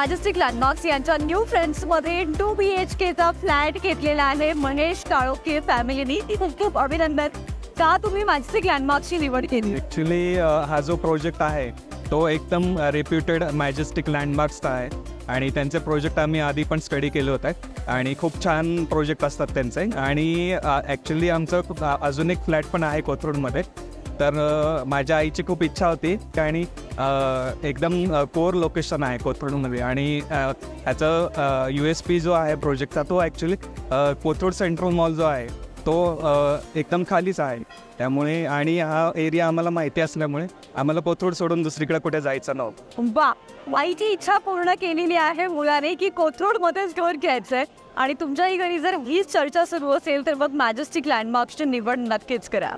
Majestic landmarks यांच्या new फ्रेंड्समध्ये 2 BHK चा flat घेतलेला आहे महेश काळोखे फॅमिलीनी. खूप खूप अभिनंदन. का तुम्ही मॅजेस्टिक लँडमार्क्सची निवड केली? ॲक्च्युली हा जो प्रोजेक्ट आहे तो एकदम रेप्युटेड मॅजेस्टिक लँडमार्क्सचा आहे आणि त्यांचे प्रोजेक्ट आम्ही आधी पण स्टडी केले होते आणि खूप छान प्रोजेक्ट असतात त्यांचे. आणि ॲक्च्युली आमचं अजून एक फ्लॅट पण आहे कोथरूडमध्ये. तर माझ्या आईची खूप इच्छा होती आणि एकदम कोर लोकेशन आहे कोथरूडमध्ये आणि ह्याचं USP जो आहे प्रोजेक्टचा तो ॲक्च्युली कोथरूड सेंट्रल मॉल जो आहे तो एकदम खालीच आहे. त्यामुळे आणि हा एरिया आम्हाला माहिती असल्यामुळे आम्हाला कोथरूड सोडून दुसरीकडे कुठे जायचं नव्हतं. वा, आईची इच्छा पूर्ण केलेली आहे मुलाने की कोथरूडमध्येच घर घ्यायचं आहे. आणि तुमच्याही घरी जर हीच चर्चा सुरू असेल तर मग मॅजेस्टिक लँडमार्क्सची निवड नक्कीच करा.